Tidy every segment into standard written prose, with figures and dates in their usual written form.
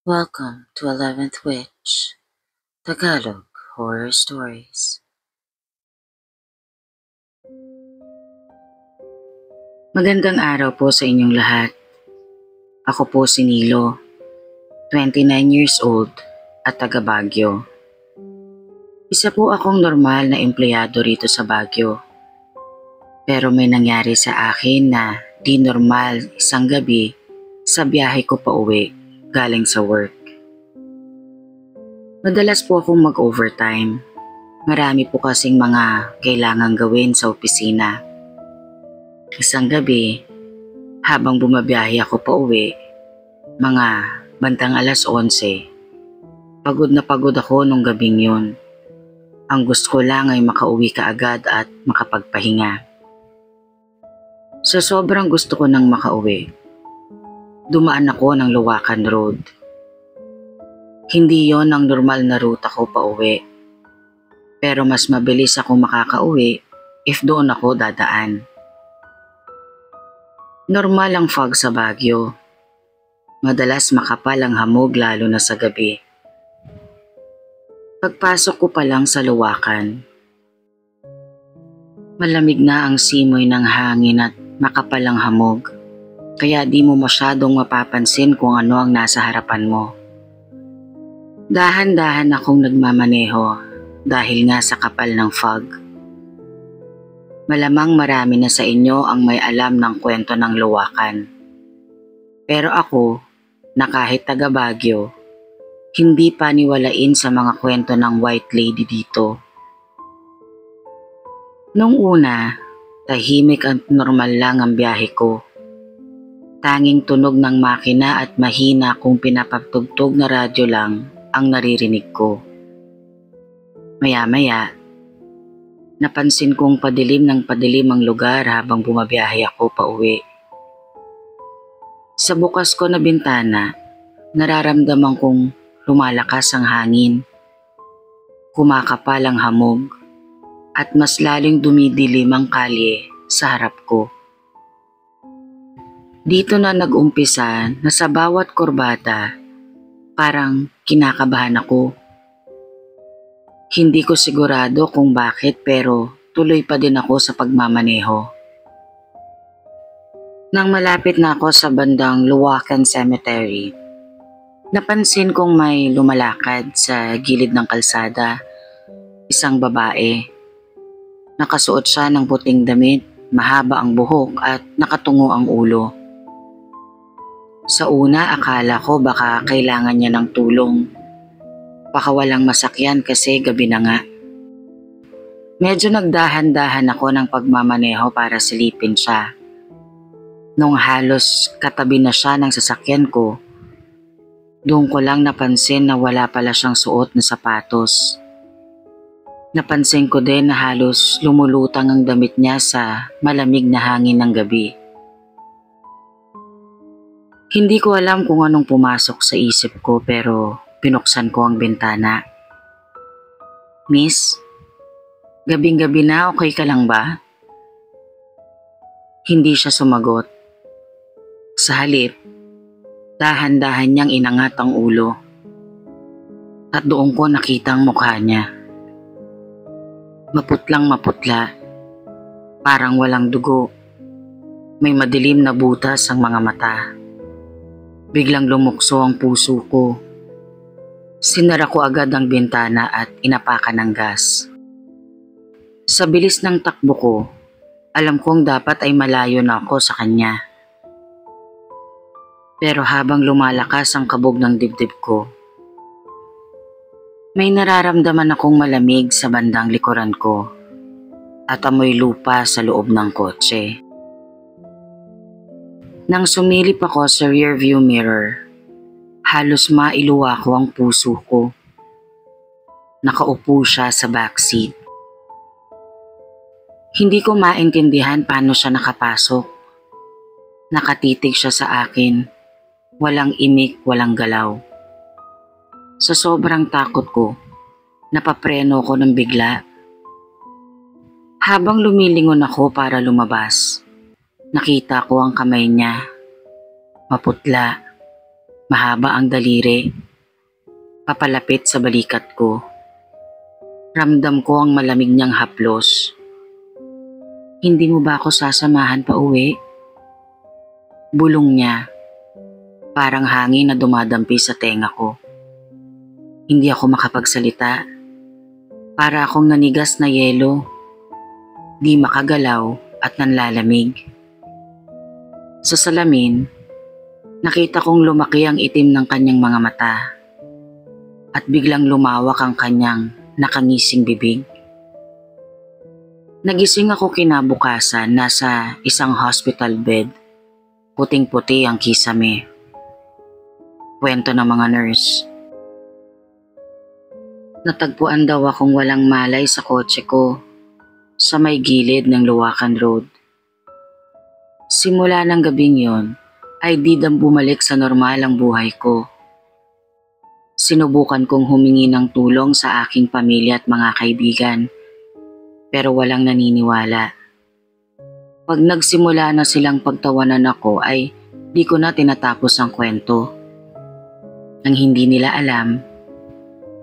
Welcome to 11th Witch, Tagalog Horror Stories. Magandang araw po sa inyong lahat. Ako po si Nilo, 29 years old at taga Baguio. Isa po akong normal na empleyado rito sa Baguio. Pero may nangyari sa akin na di normal isang gabi sa biyahe ko pa uwi galing sa work. Madalas po akong mag-overtime. Marami po kasing mga kailangang gawin sa opisina. Isang gabi, habang bumabiyahe ako pa uwi, mga bandang 11:00, pagod na pagod ako nung gabing yun. Ang gusto ko lang ay makauwi kaagad at makapagpahinga. Sa sobrang gusto ko nang makauwi, dumaan ako ng Luwakan Road. Hindi yon ang normal na ruta ko pa uwi. Pero mas mabilis ako makakauwi if doon ako dadaan. Normal ang fog sa Baguio. Madalas makapal ang hamog lalo na sa gabi. Pagpasok ko pa lang sa Luwakan, malamig na ang simoy ng hangin at makapal ang hamog. Kaya di mo masyadong mapapansin kung ano ang nasa harapan mo. Dahan-dahan akong nagmamaneho dahil nga sa kapal ng fog. Malamang marami na sa inyo ang may alam ng kwento ng Luwakan. Pero ako, na kahit taga Baguio, hindi paniwalain sa mga kwento ng White Lady dito. Nung una, tahimik at normal lang ang biyahe ko. Tanging tunog ng makina at mahina kung pinapatugtog na radyo lang ang naririnig ko. Maya-maya, napansin kong padilim ng padilim ang lugar habang bumabiyahe ako pa uwi. Sa bukas ko na bintana, nararamdaman kong lumalakas ang hangin, kumakapal ang hamog, at mas laling dumidilim ang kalye sa harap ko. Dito na nag-umpisa na sa bawat kurbada, parang kinakabahan ako. Hindi ko sigurado kung bakit pero tuloy pa din ako sa pagmamaneho. Nang malapit na ako sa bandang Luwakan Cemetery, napansin kong may lumalakad sa gilid ng kalsada, isang babae. Nakasuot siya ng puting damit, mahaba ang buhok at nakatungo ang ulo. Sa una, akala ko baka kailangan niya ng tulong. Baka walang masakyan kasi gabi na nga. Medyo nagdahan-dahan ako ng pagmamaneho para silipin siya. Nung halos katabi na siya ng sasakyan ko, doon ko lang napansin na wala pala siyang suot na sapatos. Napansin ko din na halos lumulutang ang damit niya sa malamig na hangin ng gabi. Hindi ko alam kung anong pumasok sa isip ko pero pinuksan ko ang bintana. "Miss, gabing-gabi na, okay ka lang ba?" Hindi siya sumagot. Sa halip, dahan-dahan niyang inangat ang ulo. At doon ko nakita ang mukha niya. Maputlang maputla, parang walang dugo. May madilim na butas ang mga mata. Biglang lumukso ang puso ko. Sinara ko agad ang bintana at inapakan ng gas. Sa bilis ng takbo ko, alam kong dapat ay malayo na ako sa kanya. Pero habang lumalakas ang kabog ng dibdib ko, may nararamdaman akong malamig sa bandang likuran ko at amoy lupa sa loob ng kotse. Nang sumilip ako sa rearview mirror, halos mailuwa ko ang puso ko. Nakaupo siya sa backseat. Hindi ko maintindihan paano siya nakapasok. Nakatitig siya sa akin, walang imik, walang galaw. Sa sobrang takot ko, napapreno ko ng bigla. Habang lumilingon ako para lumabas, nakita ko ang kamay niya, maputla, Mahaba ang daliri, papalapit sa balikat ko. Ramdam ko ang malamig niyang haplos. Hindi mo ba ako sasamahan pa uwi? Bulong niya, parang hangin na dumadampi sa tenga ko. Hindi ako makapagsalita. Para akong nanigas na yelo, di makagalaw at nanlalamig. Sa salamin, nakita kong lumaki ang itim ng kanyang mga mata at biglang lumawak ang kanyang nakangising bibig. Nagising ako kinabukasan, nasa isang hospital bed. Puting-puti ang kisame. Kwento ng mga nurse. Natagpuan daw akong walang malay sa kotse ko sa may gilid ng Luwakan Road. Simula ng gabing yon ay di dam bumalik sa normal ang buhay ko. Sinubukan kong humingi ng tulong sa aking pamilya at mga kaibigan, pero walang naniniwala. Pag nagsimula na silang pagtawanan ako ay di ko na tinatapos ang kwento. Ang hindi nila alam,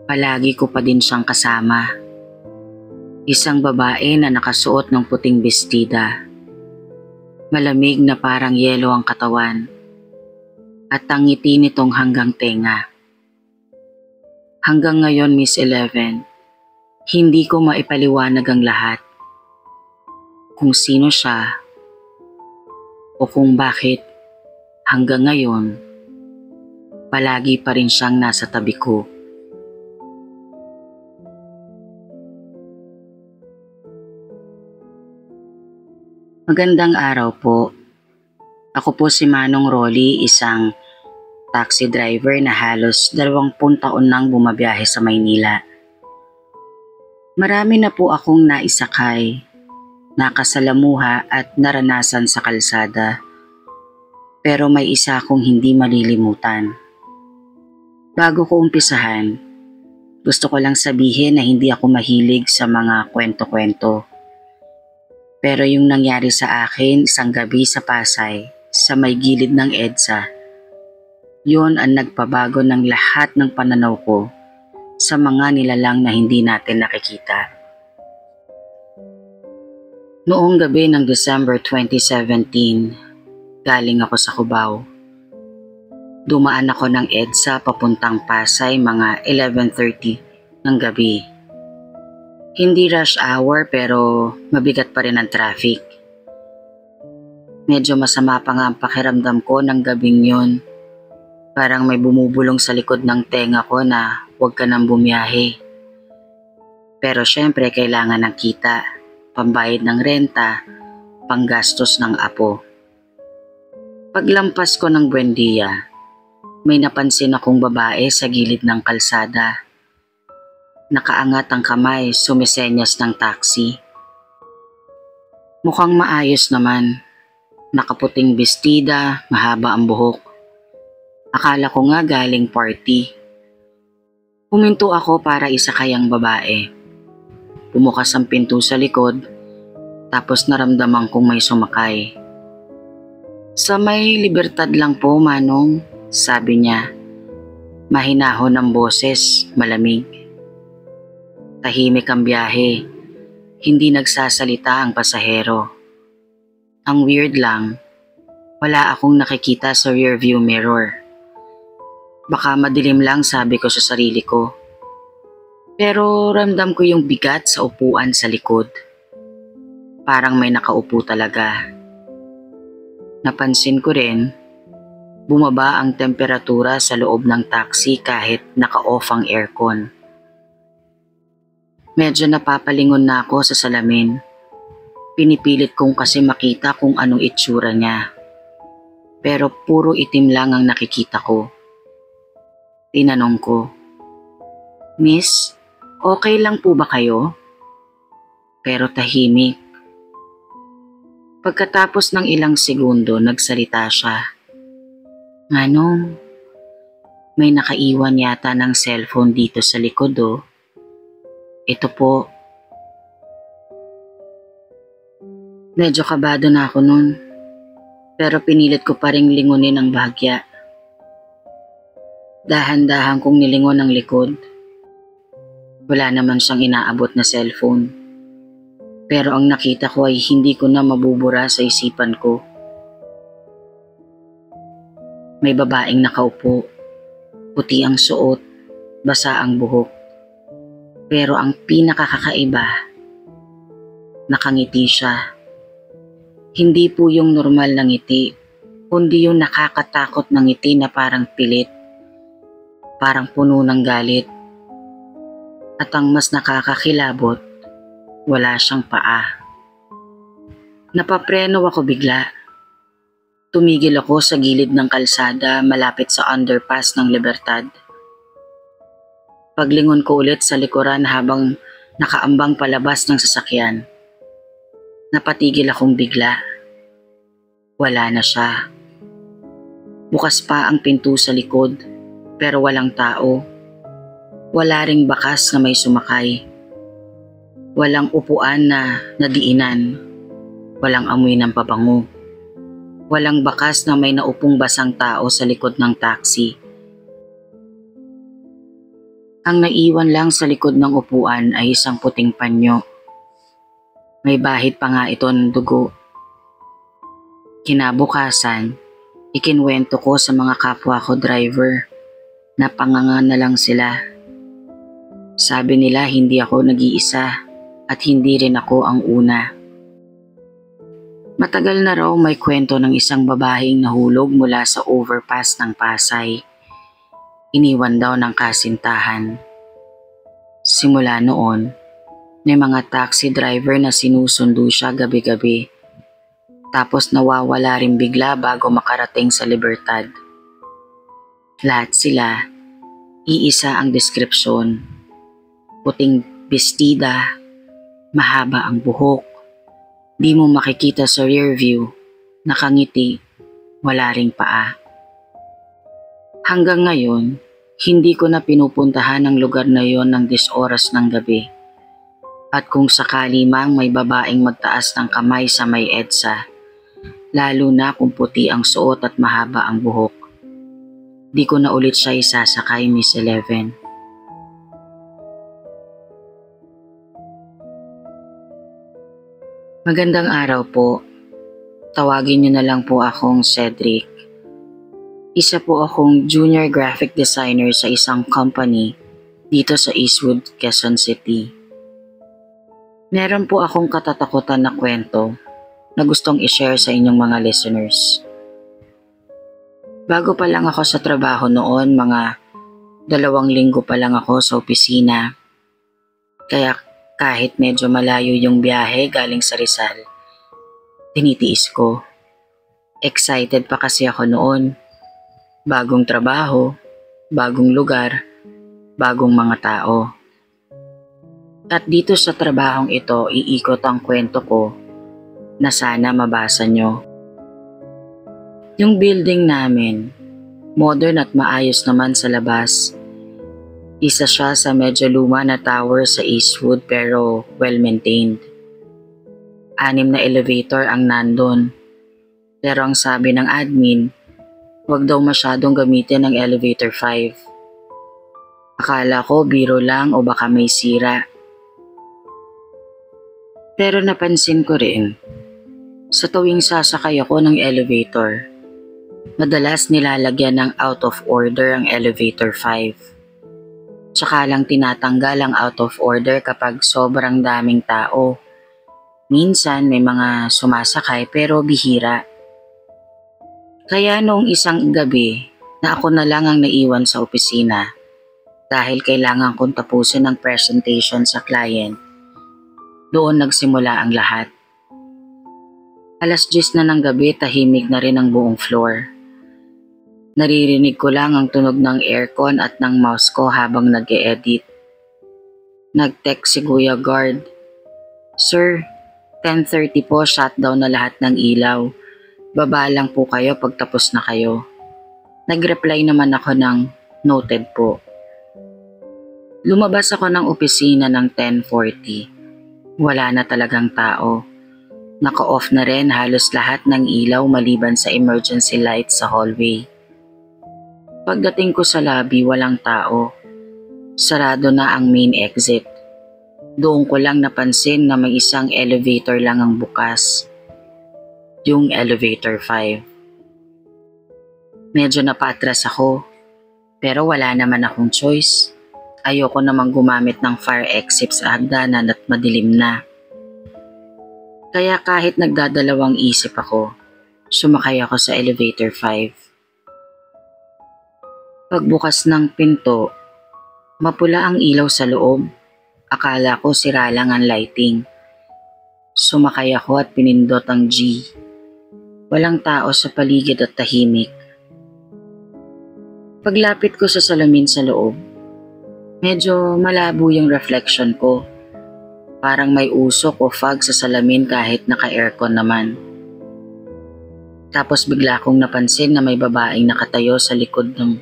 palagi ko pa din siyang kasama. Isang babae na nakasuot ng puting bestida. Malamig na parang yelo ang katawan at ang ngiti nitong hanggang tenga. Hanggang ngayon, Miss 11, hindi ko maipaliwanag ang lahat. Kung sino siya o kung bakit hanggang ngayon palagi pa rin siyang nasa tabi ko. Magandang araw po. Ako po si Manong Rolly, isang taxi driver na halos 20 taon nang bumabiyahe sa Maynila. Marami na po akong naisakay, nakasalamuha at naranasan sa kalsada. Pero may isa akong hindi malilimutan. Bago ko umpisahan, gusto ko lang sabihin na hindi ako mahilig sa mga kwento-kwento. Pero yung nangyari sa akin isang gabi sa Pasay, sa may gilid ng EDSA, yun ang nagpabago ng lahat ng pananaw ko sa mga nilalang na hindi natin nakikita. Noong gabi ng December 2017, galing ako sa Cubao. Dumaan ako ng EDSA papuntang Pasay mga 11:30 ng gabi. Hindi rush hour pero mabigat pa rin ang traffic. Medyo masama pa nga ang pakiramdam ko ng gabing yun. Parang may bumubulong sa likod ng tenga ko na huwag ka nang bumiyahe. Pero syempre kailangan ng kita, pambayad ng renta, panggastos ng apo. Paglampas ko ng Buendia, may napansin akong babae sa gilid ng kalsada. Nakaangat ang kamay, sumisenyas ng taxi. Mukhang maayos naman. Nakaputing bestida, mahaba ang buhok. Akala ko nga galing party. Huminto ako para isakay ang babae. Bumukas ang pinto sa likod, tapos naramdaman kong may sumakay. Sa may libertad lang po, Manong, sabi niya. Mahinahon ang boses, malamig. Tahimik ang biyahe, hindi nagsasalita ang pasahero. Ang weird lang, wala akong nakikita sa rearview mirror. Baka madilim lang, sabi ko sa sarili ko. Pero ramdam ko yung bigat sa upuan sa likod. Parang may nakaupo talaga. Napansin ko rin, bumaba ang temperatura sa loob ng taxi kahit naka-off ang aircon. Medyo napapalingon na ako sa salamin. Pinipilit kong kasi makita kung anong itsura niya. Pero puro itim lang ang nakikita ko. Tinanong ko, Miss, okay lang po ba kayo? Pero tahimik. Pagkatapos ng ilang segundo, nagsalita siya. Manong, may nakaiwan yata ng cellphone dito sa likod oh. Ito po. Medyo kabado na ako nun, pero pinilit ko pa ring lingunin ang bahagya. Dahan-dahan kong nilingon ang likod. Wala naman siyang inaabot na cellphone. Pero ang nakita ko ay hindi ko na mabubura sa isipan ko. May babaeng nakaupo, puti ang suot, basa ang buhok. Pero ang pinakakakaiba, nakangiti siya. Hindi po yung normal na ngiti, kundi yung nakakatakot na ngiti na parang pilit, parang puno ng galit. At ang mas nakakakilabot, wala siyang paa. Napapreno ako bigla. Tumigil ako sa gilid ng kalsada malapit sa underpass ng Libertad. Paglingon ko ulit sa likuran habang nakaambang palabas ng sasakyan. Napatigil akong bigla. Wala na siya. Bukas pa ang pinto sa likod pero walang tao. Wala ring bakas na may sumakay. Walang upuan na nadiinan. Walang amoy ng pabango. Walang bakas na may naupong basang tao sa likod ng taxi. Ang naiwan lang sa likod ng upuan ay isang puting panyo. May bahid pa nga ito ng dugo. Kinabukasan, ikinwento ko sa mga kapwa ko driver na panganga na lang sila. Sabi nila hindi ako nag-iisa at hindi rin ako ang una. Matagal na raw may kwento ng isang babaeng nahulog mula sa overpass ng Pasay. Iniwan daw ng kasintahan. Simula noon, may mga taxi driver na sinusundo siya gabi-gabi. Tapos nawawala rin bigla bago makarating sa Libertad. Lahat sila, iisa ang deskripsyon. Puting bestida, mahaba ang buhok, di mo makikita sa rear view, nakangiti, wala ring paa. Hanggang ngayon, hindi ko na pinupuntahan ang lugar na yon ng 10 oras ng gabi. At kung sakali mang may babaeng magtaas ng kamay sa may EDSA, lalo na kung puti ang suot at mahaba ang buhok, di ko na ulit siya isasakay, Miss 11. Magandang araw po. Tawagin niyo na lang po akong Cedric. Isa po akong junior graphic designer sa isang company dito sa Eastwood, Quezon City. Meron po akong katatakutan na kwento na gustong i-share sa inyong mga listeners. Bago pa lang ako sa trabaho noon, mga 2 linggo pa lang ako sa opisina. Kaya kahit medyo malayo yung biyahe galing sa Rizal, tinitiis ko. Excited pa kasi ako noon. Bagong trabaho, bagong lugar, bagong mga tao. At dito sa trabahong ito, iikot ang kwento ko na sana mabasa nyo. Yung building namin, modern at maayos naman sa labas. Isa siya sa medyo luma na tower sa Eastwood pero well-maintained. 6 na elevator ang nandun. Pero ang sabi ng admin, wag daw masyadong gamitin ang elevator 5. Akala ko biro lang o baka may sira. Pero napansin ko rin, sa tuwing sasakay ako ng elevator, madalas nilalagyan ng out of order ang elevator 5. Tsaka lang tinatanggal ang out of order kapag sobrang daming tao. Minsan may mga sumasakay pero bihira. Kaya noong isang gabi na ako na lang ang naiwan sa opisina dahil kailangan kong tapusin ang presentation sa client, doon nagsimula ang lahat. 10:00 na ng gabi, tahimik na rin ang buong floor. Naririnig ko lang ang tunog ng aircon at ng mouse ko habang nag-e-edit. Nag-text si Kuya Guard, "Sir, 10:30 po, shutdown na lahat ng ilaw. Baba lang po kayo pagtapos na kayo." Nag-reply naman ako ng noted po. Lumabas ako ng opisina ng 10:40. Wala na talagang tao. Naka-off na rin halos lahat ng ilaw maliban sa emergency lights sa hallway. Pagdating ko sa lobby, walang tao. Sarado na ang main exit. Doon ko lang napansin na may isang elevator lang ang bukas. Yung elevator 5. Medyo napatras ako, pero wala naman akong choice. Ayoko namang gumamit ng fire exit sa hagdanan at madilim na. Kaya kahit nagdadalawang isip ako, sumakay ako sa elevator 5. Pagbukas ng pinto, mapula ang ilaw sa loob. Akala ko sira lang ang lighting. Sumakay ako at pinindot ang G. Walang tao sa paligid at tahimik. Paglapit ko sa salamin sa loob, medyo malabo yung reflection ko. Parang may usok o fog sa salamin kahit naka-aircon naman. Tapos bigla kong napansin na may babaeng nakatayo sa likod ng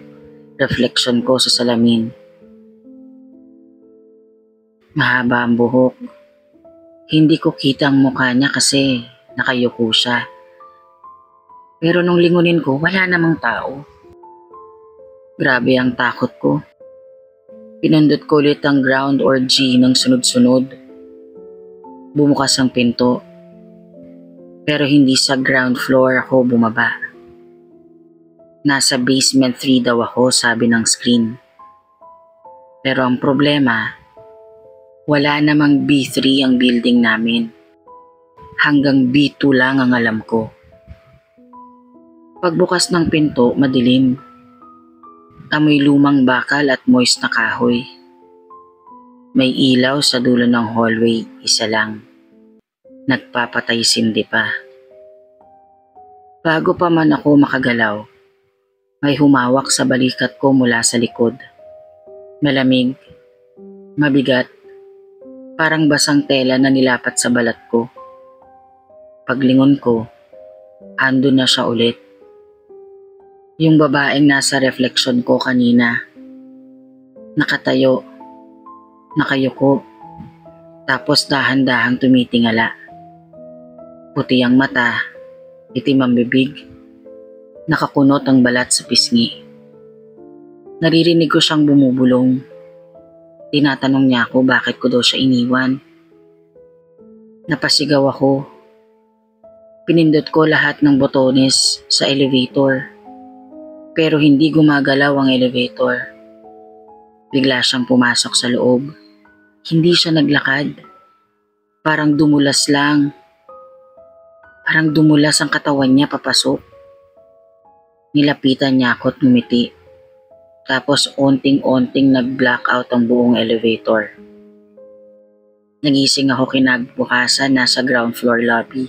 reflection ko sa salamin. Mahaba ang buhok. Hindi ko kita ang mukha niya kasi nakayuko siya. Pero nung lingunin ko, wala namang tao. Grabe ang takot ko. Pinindot ko ulit ang ground or G ng sunod-sunod. Bumukas ang pinto. Pero hindi sa ground floor ako bumaba. Nasa basement 3 daw ako, sabi ng screen. Pero ang problema, wala namang B3 ang building namin. Hanggang B2 lang ang alam ko. Pagbukas ng pinto, madilim. Amoy lumang bakal at moist na kahoy. May ilaw sa dulo ng hallway, isa lang. Nagpapatay sindi pa. Bago pa man ako makagalaw, may humawak sa balikat ko mula sa likod. Malamig, mabigat, parang basang tela na nilapat sa balat ko. Paglingon ko, andun na siya ulit. Yung babaeng nasa reflection ko kanina. Nakatayo, nakayuko, tapos dahan-dahang tumitingala. Puti ang mata, itim ang bibig, nakakunot ang balat sa pisngi. Naririnig ko siyang bumubulong. Tinatanong niya ako bakit ko daw siya iniwan. Napasigaw ako. Pinindot ko lahat ng botones sa elevator. Pero hindi gumagalaw ang elevator. Bigla siyang pumasok sa loob. Hindi siya naglakad. Parang dumulas lang. Parang dumulas ang katawan niya papasok. Nilapitan niya ako at ngumiti. Tapos onting-onting nag-blackout ang buong elevator. Nagising ako kinabukasan, nasa ground floor lobby.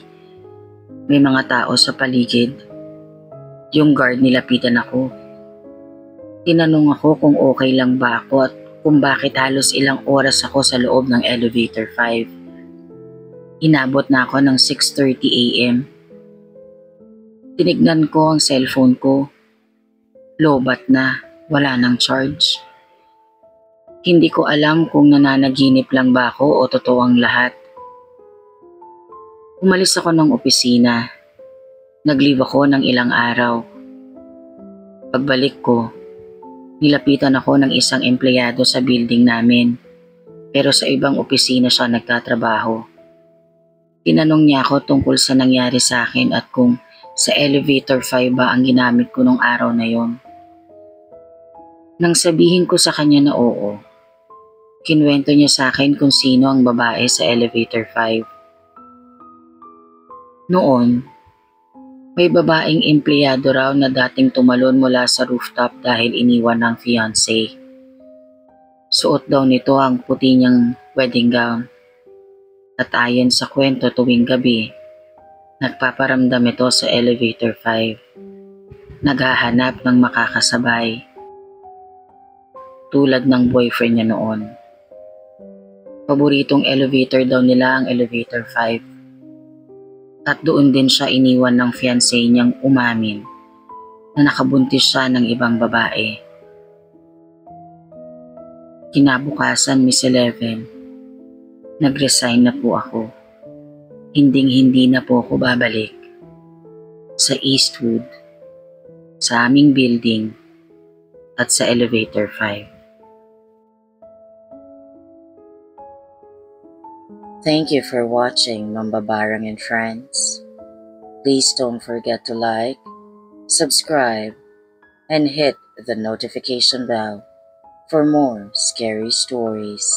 May mga tao sa paligid. Yung guard nilapitan ako. Tinanong ako kung okay lang ba ako at kung bakit halos ilang oras ako sa loob ng elevator 5. Inabot na ako ng 6:30 AM. Tinignan ko ang cellphone ko. Lobat na, wala nang charge. Hindi ko alam kung nananaginip lang ba ako o totoo ang lahat. Umalis ako ng opisina. Nag-leave ako ng ilang araw. Pagbalik ko, nilapitan ako ng isang empleyado sa building namin, pero sa ibang opisina siya nagtatrabaho. Tinanong niya ako tungkol sa nangyari sa akin at kung sa elevator 5 ba ang ginamit ko nung araw na yon. Nang sabihin ko sa kanya na oo, kinwento niya sa akin kung sino ang babae sa elevator 5. Noon, may babaeng empleyado raw na dating tumalon mula sa rooftop dahil iniwan ng fiancé. Suot daw nito ang puti niyang wedding gown. At ayon sa kwento tuwing gabi, nagpaparamdam ito sa elevator 5. Naghahanap ng makakasabay. Tulad ng boyfriend niya noon. Paboritong elevator daw nila ang elevator 5. At doon din siya iniwan ng fiancé niyang umamin na nakabuntis siya ng ibang babae. Kinabukasan, Miss 11, nag-resign na po ako. Hinding-hindi na po ako babalik sa Eastwood, sa aming building, at sa Elevator 5. Thank you for watching Mambabarang and Friends. Please don't forget to like, subscribe, and hit the notification bell for more scary stories.